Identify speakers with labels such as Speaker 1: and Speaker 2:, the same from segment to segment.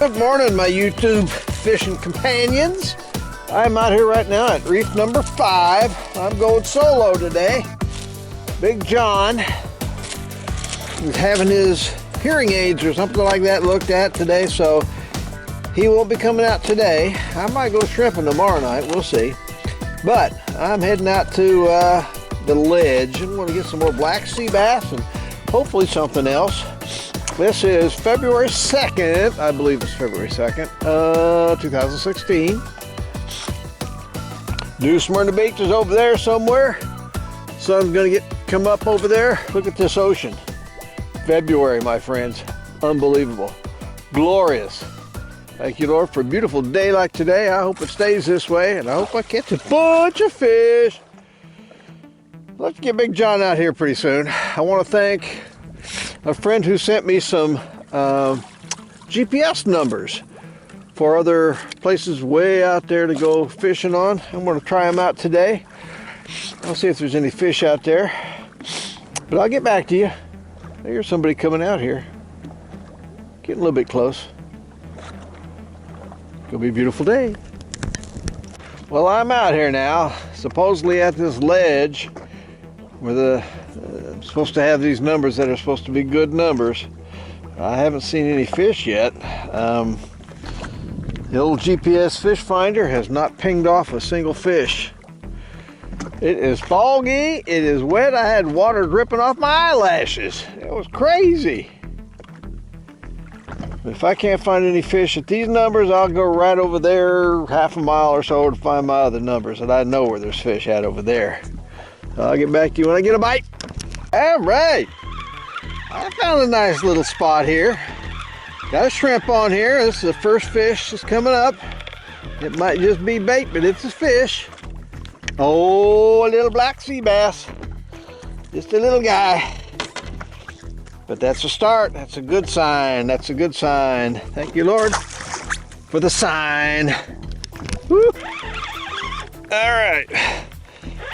Speaker 1: Good morning, my YouTube fishing companions. I'm out here right now at reef number 5. I'm going solo today. Big John is having his hearing aids or something like that looked at today, so he won't be coming out today. I might go shrimping tomorrow night, we'll see. But I'm heading out to the ledge and want to get some more black sea bass and hopefully something else. This is February 2nd, I believe it's February 2nd, 2016. New Smyrna Beach is over there somewhere. Sun's gonna come up over there. Look at this ocean. February, my friends, unbelievable, glorious. Thank you, Lord, for a beautiful day like today. I hope it stays this way, and I hope I catch a bunch of fish. Let's get Big John out here pretty soon. I want to thank a friend who sent me some GPS numbers for other places way out there to go fishing on. I'm going to try them out today. I'll see if there's any fish out there. But I'll get back to you. There's somebody coming out here. Getting a little bit close. Gonna be a beautiful day. Well, I'm out here now, supposedly at this ledge where I'm supposed to have these numbers that are supposed to be good numbers. I haven't seen any fish yet. The old GPS fish finder has not pinged off a single fish. It is foggy, it is wet, I had water dripping off my eyelashes. It was crazy. If I can't find any fish at these numbers, I'll go right over there half a mile or so to find my other numbers, and I know where there's fish at over there. I'll get back to you when I get a bite. All right, I found a nice little spot here. Got a shrimp on here. This is the first fish that's coming up. It might just be bait, but it's a fish. Oh, a little black sea bass. Just a little guy. But that's a start. That's a good sign. That's a good sign. Thank you, Lord, for the sign. Woo. All right.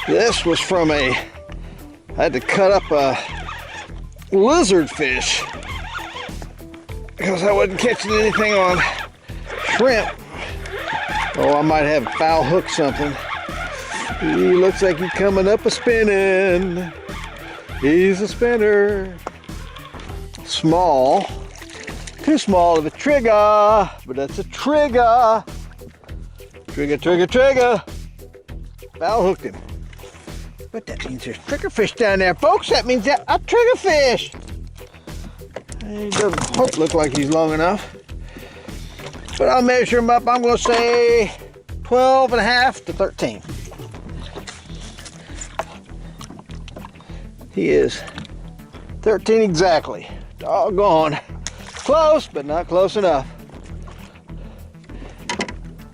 Speaker 1: This was from I had to cut up a lizard fish because I wasn't catching anything on shrimp. Oh, I might have foul hook something. He looks like he's coming up a spinning. He's a spinner. Small. Too small of a trigger, but that's a trigger. Trigger, trigger, trigger. Foul hooked him. But that means there's triggerfish down there, folks. That means that a triggerfish. He doesn't look like he's long enough. But I'll measure him up. I'm going to say 12 and a half to 13. He is 13 exactly. Doggone. Close, but not close enough.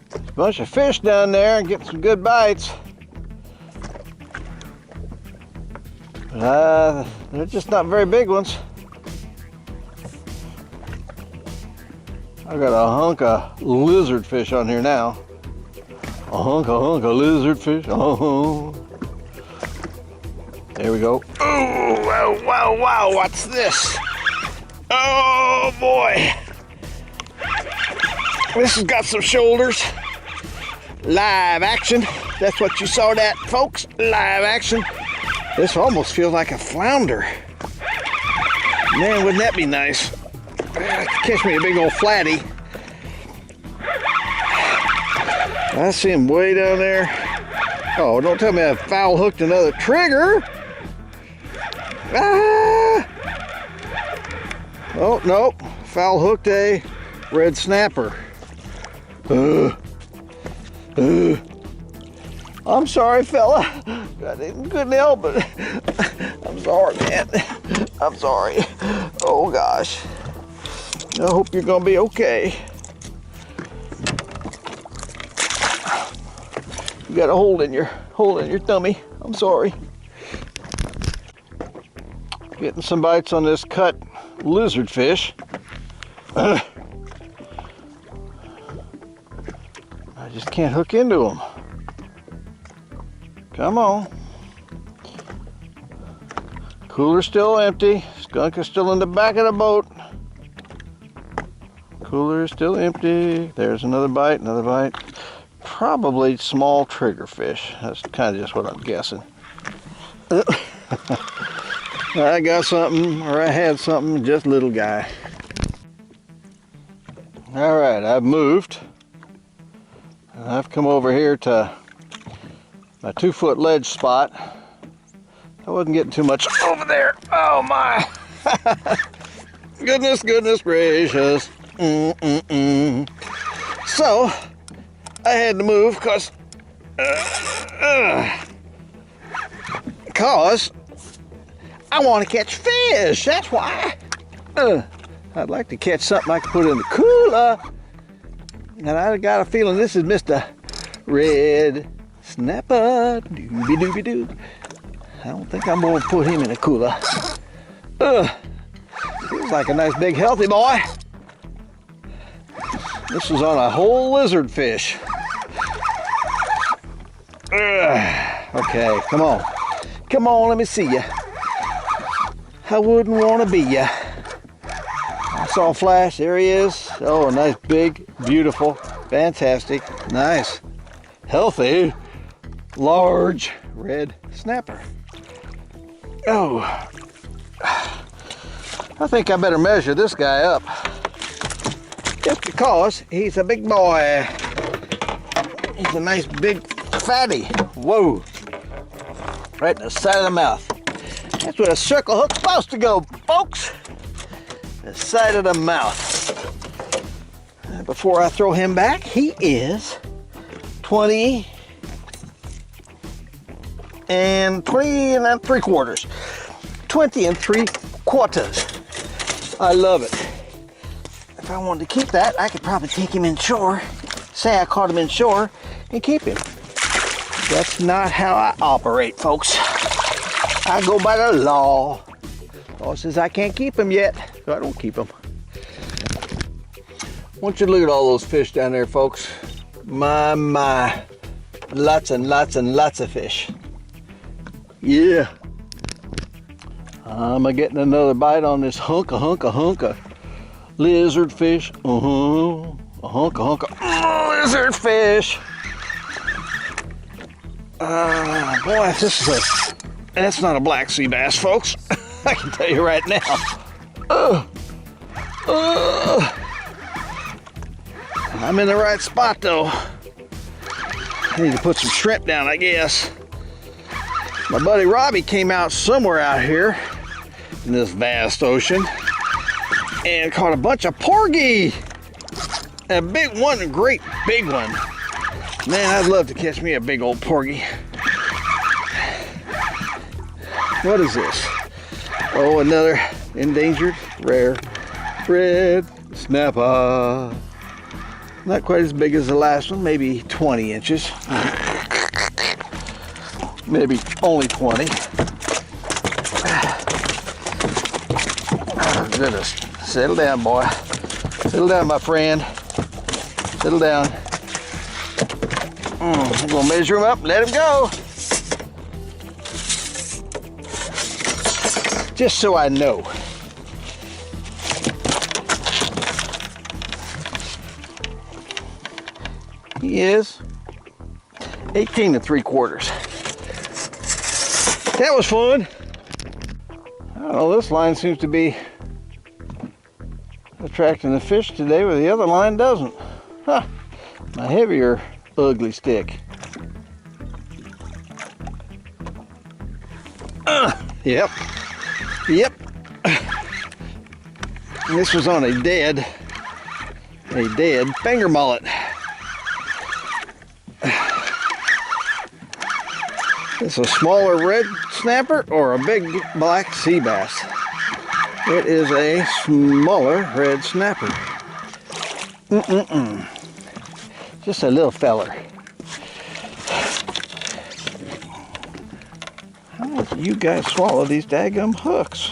Speaker 1: There's a bunch of fish down there and getting some good bites. They're just not very big ones. I got a hunk of lizard fish on here now. A hunk of lizard fish. Oh. There we go. Oh, wow, wow, wow. What's this? Oh, boy. This has got some shoulders. Live action. That's what you saw that, folks. Live action. This almost feels like a flounder. Man, wouldn't that be nice? Catch me a big old flatty. I see him way down there. Oh, don't tell me I foul hooked another trigger. Ah! Oh, nope. Foul hooked a red snapper. I'm sorry, fella. I couldn't help it. I'm sorry, man. I'm sorry. Oh, gosh. I hope you're gonna be okay. You got a hole in your tummy. I'm sorry. Getting some bites on this cut lizard fish. I just can't hook into them. Come on. Cooler's still empty. Skunk is still in the back of the boat. Cooler is still empty. There's another bite, another bite. Probably small triggerfish. That's kind of just what I'm guessing. I got something, or I had something, just little guy. All right, I've moved. I've come over here to my 2-foot ledge spot. I wasn't getting too much over there. Oh my! Goodness gracious. So, I had to move because I want to catch fish. That's why. I'd like to catch something I can put in the cooler. And I got a feeling this is Mr. Red Snapper. Doobie doobie doo. I don't think I'm going to put him in a cooler. Feels like a nice big healthy boy. This was on a whole lizard fish. Okay, come on. Come on, let me see ya. I wouldn't want to be ya. I saw a flash, there he is. Oh, a nice big, beautiful, fantastic, nice, healthy, large red snapper. Oh, I think I better measure this guy up. Just because he's a big boy. He's a nice big fatty. Whoa. Right in the side of the mouth. That's where a circle hook's supposed to go, folks. The side of the mouth. Before I throw him back, he is 20 and 3/4. 20 3/4. I love it. If I wanted to keep that, I could probably take him inshore. Say I caught him inshore and keep him. That's not how I operate, folks. I go by the law. Law says I can't keep him yet, so I don't keep him. I want you to look at all those fish down there, folks. My. Lots and lots and lots of fish. Yeah. I'm getting another bite on this hunk of lizard fish. A hunk of lizard fish. Boy, that's not a black sea bass, folks. I can tell you right now. I'm in the right spot though. I need to put some shrimp down, I guess. My buddy Robbie came out somewhere out here in this vast ocean and caught a bunch of porgy. A big one, a great big one. Man, I'd love to catch me a big old porgy. What is this? Oh, another endangered, rare, red snapper. Not quite as big as the last one, maybe 20 inches. Maybe only 20. Oh, goodness. Settle down, boy. Settle down, my friend. Settle down. I'm gonna measure him up and let him go. Just so I know. He is 18 3/4. That was fun. I don't know, this line seems to be attracting the fish today, but the other line doesn't. Huh. My heavier ugly stick. Yep. And this was on a dead finger mullet. It's a smaller red snapper or a big black sea bass. It is a smaller red snapper. Just a little feller. How do you guys swallow these daggum hooks?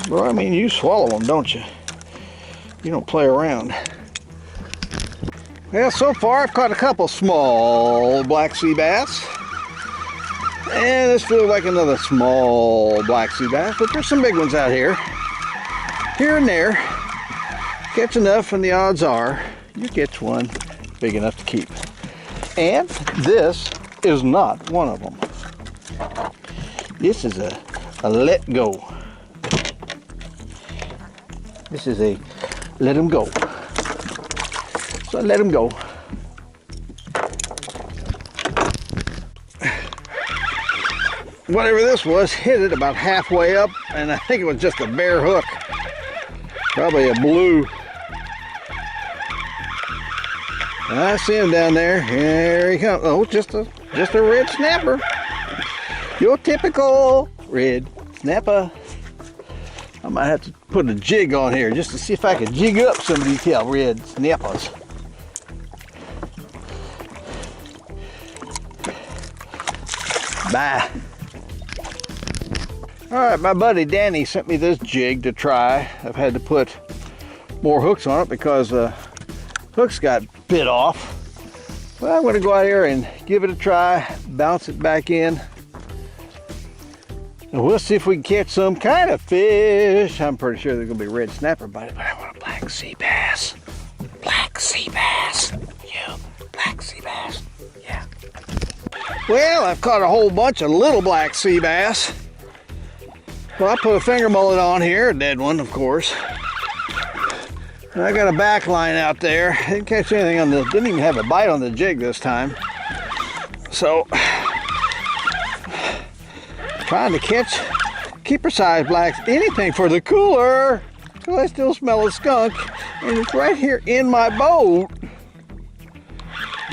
Speaker 1: Well, I mean, you swallow them, don't you? You don't play around. Well, so far I've caught a couple small black sea bass. And this feels like another small black sea bass, but there's some big ones out here. here and there. Catch enough, and the odds are you catch one big enough to keep. And this is not one of them. This is a let go. This is a let him go. So I let him go. Whatever this was, hit it about halfway up, and I think it was just a bare hook. Probably a blue. I see him down there. Here he comes. Oh, just a red snapper. Your typical red snapper. I might have to put a jig on here just to see if I can jig up some of these here red snappers. Bye. All right, my buddy Danny sent me this jig to try. I've had to put more hooks on it because the hooks got bit off. Well, I'm going to go out here and give it a try, bounce it back in, and we'll see if we can catch some kind of fish. I'm pretty sure there's going to be a red snapper bite, but I want a black sea bass. Black sea bass. Yeah, black sea bass. Yeah. Well, I've caught a whole bunch of little black sea bass. Well, I put a finger mullet on here, a dead one, of course. And I got a back line out there. Didn't catch anything on the, didn't even have a bite on the jig this time. So, trying to catch keeper size blacks, anything for the cooler. So I still smell a skunk, and it's right here in my boat.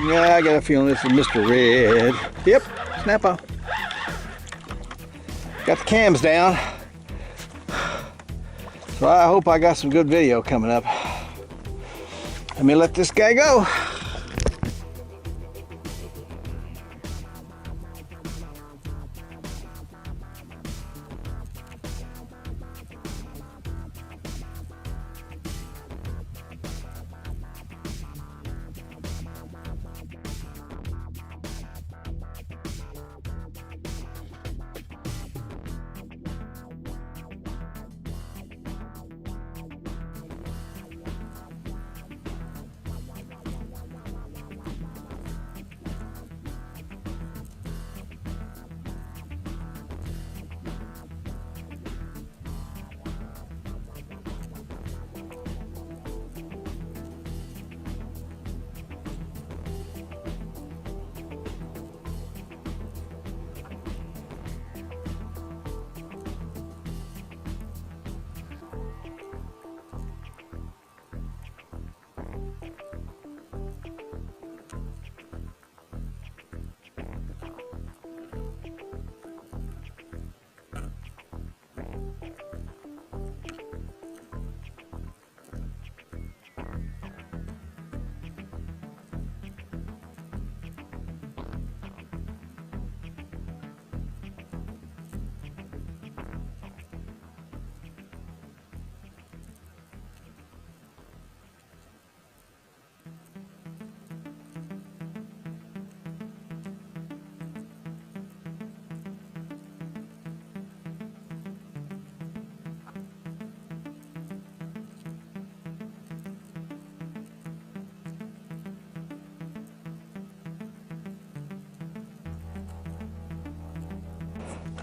Speaker 1: Yeah, I got a feeling this is Mr. Red. Yep, snapper. Got the cams down. So I hope I got some good video coming up. Let me let this guy go.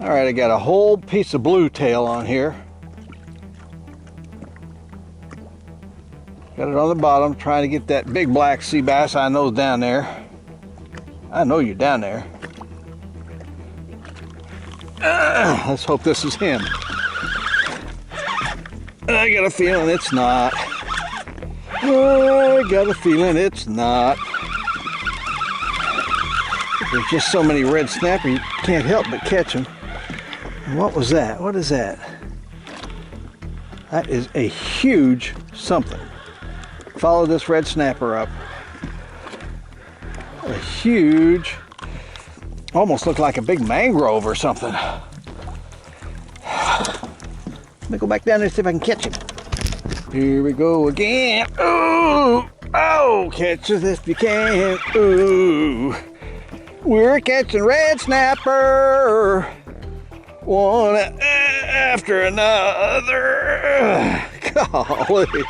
Speaker 1: All right, I got a whole piece of blue tail on here. Got it on the bottom, trying to get that big black sea bass I know's down there. I know you're down there. Let's hope this is him. I got a feeling it's not. I got a feeling it's not. There's just so many red snapper, you can't help but catch them. What was that? What is that? That is a huge something. Follow this red snapper up. A huge, almost looked like a big mangrove or something. Let me go back down there and see if I can catch him. Here we go again. Ooh! Oh, catch us if you can. Ooh! We're catching red snapper. One after another. Golly.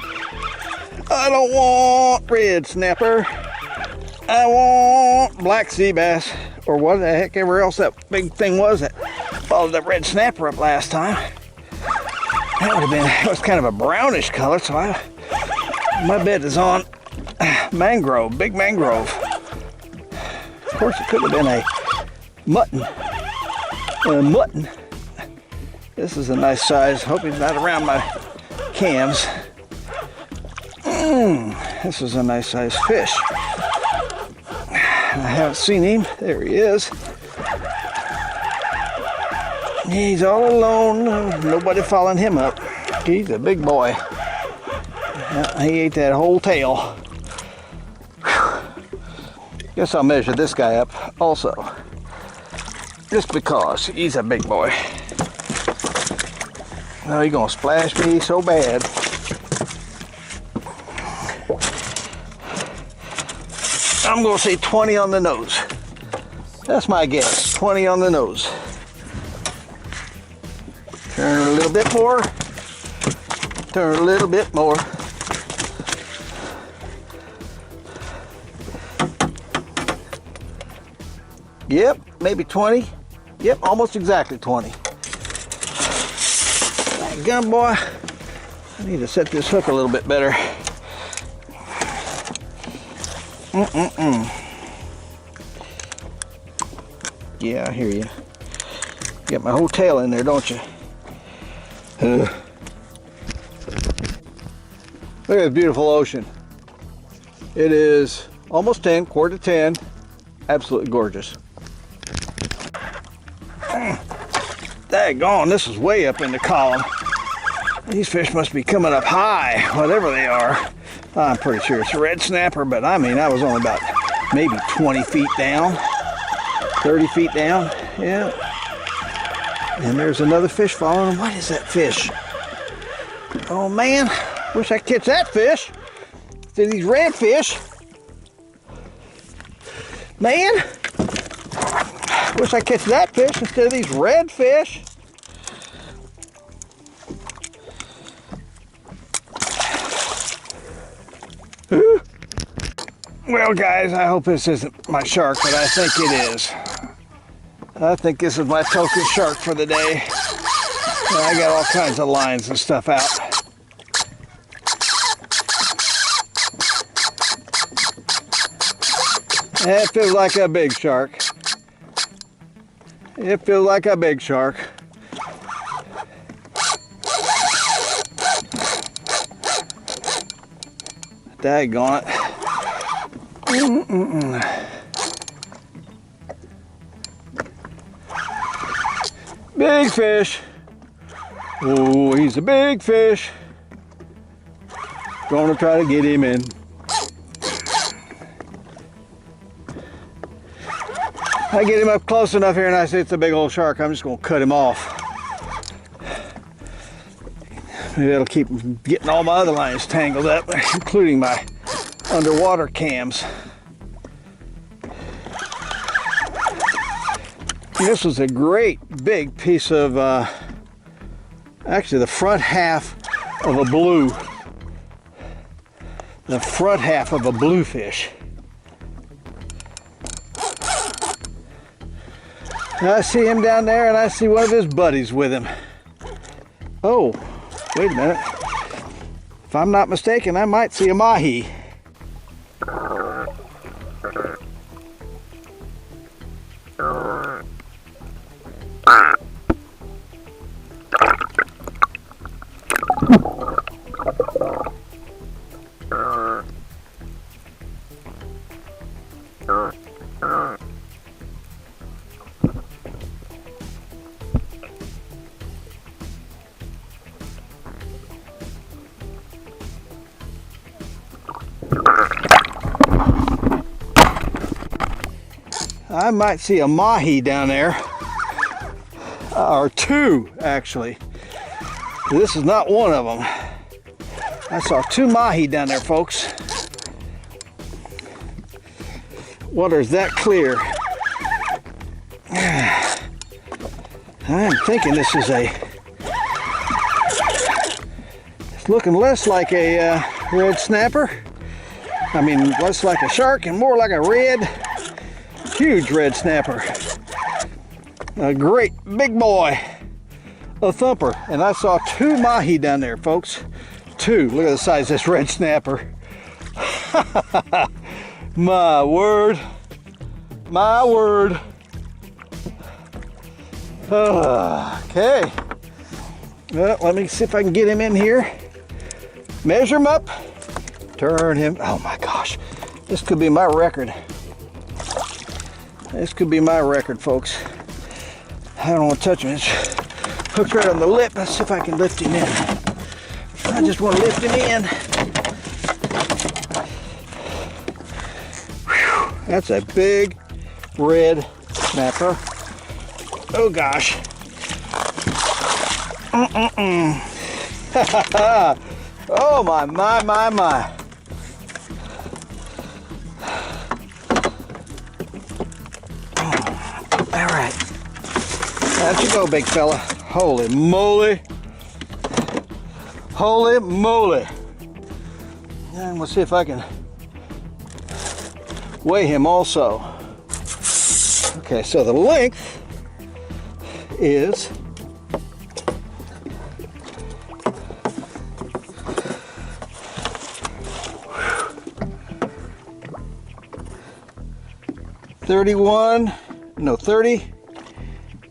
Speaker 1: I don't want red snapper. I want black sea bass, or what the heck ever else that big thing was that followed that red snapper up last time. That would have been, it was kind of a brownish color, so my bet is on mangrove, big mangrove. Of course, it could have been a mutton. Mutton. This is a nice size. Hope he's not around my cams. This is a nice size fish. I haven't seen him. There he is. He's all alone. Nobody following him up. He's a big boy. He ate that whole tail. Guess I'll measure this guy up also. Just because he's a big boy. Oh, he's gonna splash me so bad. I'm gonna say 20 on the nose. That's my guess, 20 on the nose. Turn a little bit more. Turn a little bit more. Yep, maybe 20. Yep, almost exactly 20. Gun boy, I need to set this hook a little bit better. Yeah, I hear you. Got my whole tail in there, don't you? Look at this beautiful ocean. It is almost 10, quarter to 10. Absolutely gorgeous. Daggone, this is way up in the column. These fish must be coming up high, whatever they are. I'm pretty sure it's a red snapper, but I mean, I was only about maybe 20 feet down, 30 feet down, yeah. And there's another fish following. What is that fish? Oh man, wish I could catch that fish. See these redfish. Man, wish I could catch that fish instead of these redfish. Well guys, I hope this isn't my shark, but I think it is. I think this is my token shark for the day. And I got all kinds of lines and stuff out. It feels like a big shark. It feels like a big shark. Daggone it. Big fish. Oh, he's a big fish. Gonna try to get him in. I get him up close enough here and I say it's a big old shark, I'm just gonna cut him off. Maybe that'll keep getting all my other lines tangled up, including my underwater cams. This was a great big piece of, actually the front half of a blue. The front half of a bluefish. I see him down there and I see one of his buddies with him. Oh, wait a minute. If I'm not mistaken, I might see a mahi. I might see a mahi down there, or two actually. This is not one of them. I saw two mahi down there, folks. Water's that clear. I'm thinking this is It's looking less like a red snapper. I mean, less like a shark and more like a huge red snapper. A great big boy, a thumper. And I saw 2 mahi down there, folks. 2. Look at the size of this red snapper. My word. My word. Okay. Well, let me see if I can get him in here. Measure him up. Turn him. Oh my gosh. This could be my record. This could be my record, folks. I don't want to touch him. It's hooked right on the lip. Let's see if I can lift him in. I just want to lift him in. Whew. That's a big red snapper. Oh gosh. Oh my. All right. Out you go, big fella. Holy moly. Holy moly. And we'll see if I can weigh him also. Okay, so the length is 30.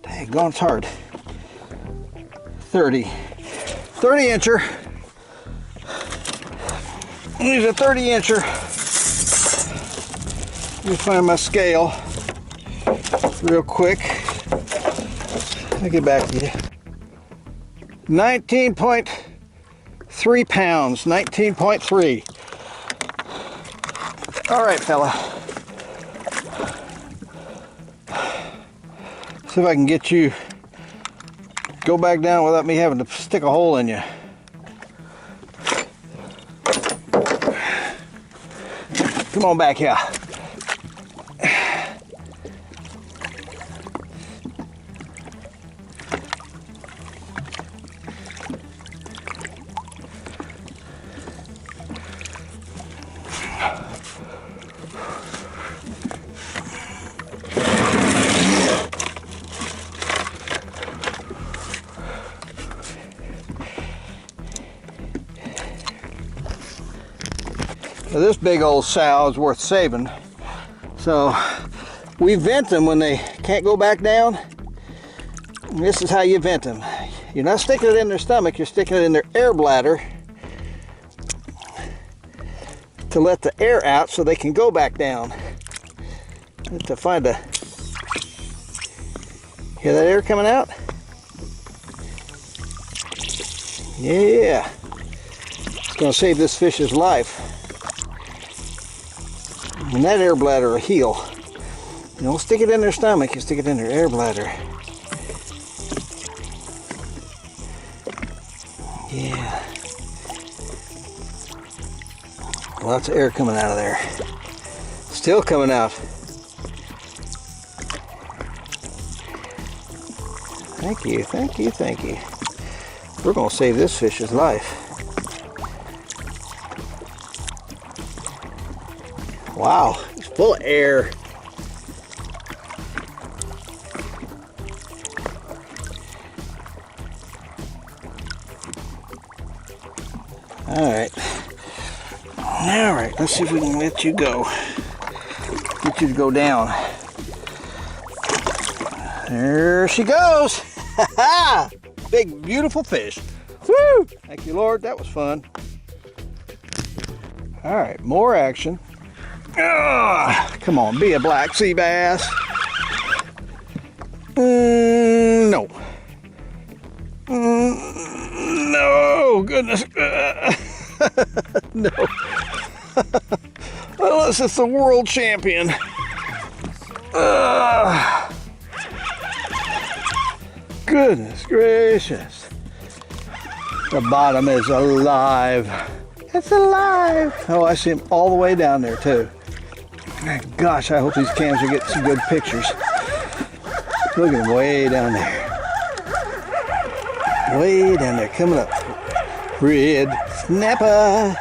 Speaker 1: Dang, it's hard. 30 incher. Use a 30 incher. Let me find my scale real quick. I'll get back to you. 19.3 pounds. 19.3. All right, fella. See if I can get you go back down without me having to stick a hole in you. Come on back here. Now this big old sow is worth saving. So we vent them when they can't go back down. And this is how you vent them. You're not sticking it in their stomach, you're sticking it in their air bladder to let the air out so they can go back down. To find a, hear that air coming out? Yeah, it's gonna save this fish's life. And that air bladder will heal. You don't stick it in their stomach, you stick it in their air bladder. Yeah. Lots of air coming out of there. Still coming out. Thank you, thank you, thank you. We're gonna save this fish's life. Wow, it's full of air. All right, let's see if we can let you go. Get you to go down. There she goes. Big, beautiful fish. Woo! Thank you, Lord, that was fun. All right, more action. Come on, be a black sea bass. No. No, goodness. No. Unless it's the world champion. Goodness gracious. The bottom is alive. It's alive. Oh, I see him all the way down there too. Gosh, I hope these cams will get some good pictures. Look at him way down there. Way down there, coming up. red snapper.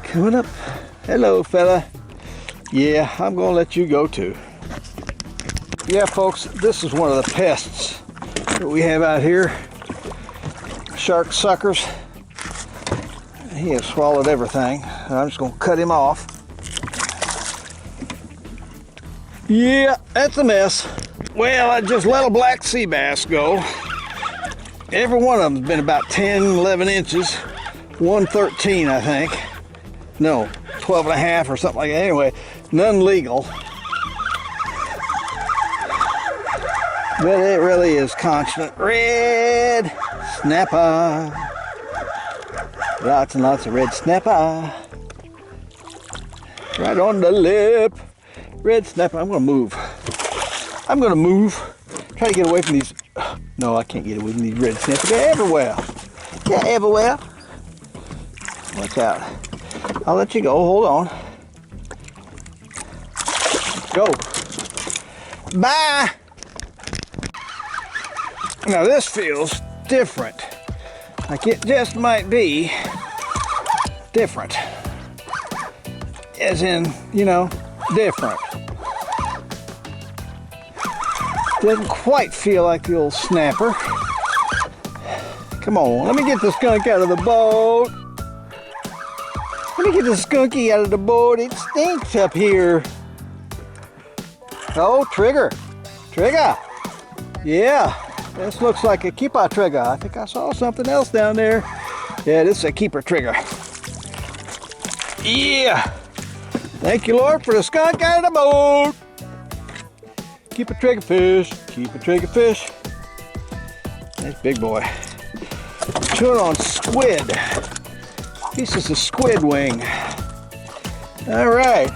Speaker 1: Coming up. Hello, fella. Yeah, I'm gonna let you go too. Yeah, folks, this is one of the pests that we have out here. Shark suckers. He has swallowed everything. I'm just gonna cut him off. Yeah, that's a mess. Well, I just let a black sea bass go. Every one of them's been about 10, 11 inches. 113, I think. No, 12 and a half or something like that. Anyway, none legal. But it really is constant. Red snapper. Lots and lots of red snapper. Right on the lip. Red snapper. I'm gonna move. Try to get away from these. No, I can't get away from these red snappers. They're everywhere. They're everywhere. Watch out. I'll let you go. Hold on. Go. Bye. Now this feels different. Like it just might be different. As in, you know, different. Doesn't quite feel like the old snapper. Come on, let me get the skunk out of the boat. Let me get the skunky out of the boat. It stinks up here. Oh, trigger. Trigger. Yeah, this looks like a keeper trigger. I think I saw something else down there. Yeah, this is a keeper trigger. Yeah. Thank you, Lord, for the skunk out of the boat. Keep a trigger fish. Keep a trigger fish. Nice big boy. Chewing on squid. Pieces of squid wing. All right.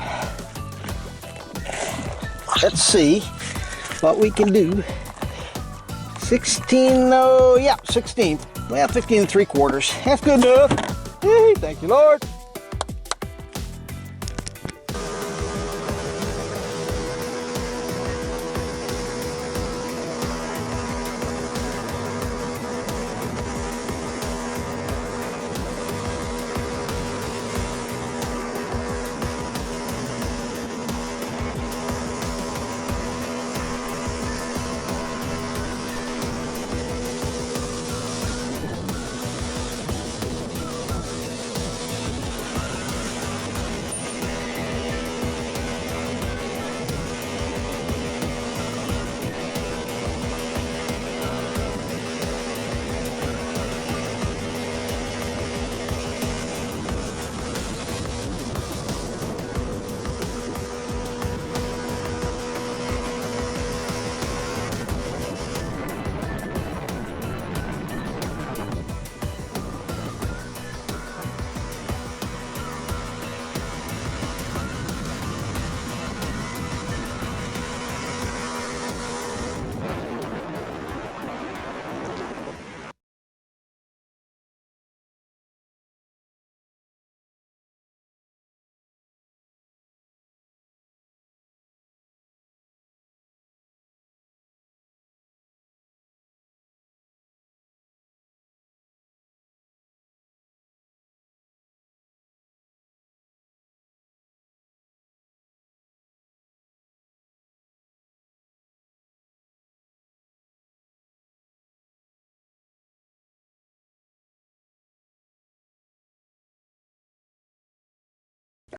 Speaker 1: Let's see what we can do. 16, oh yeah, 16. Well, 15 3/4. That's good enough. Hey, thank you, Lord.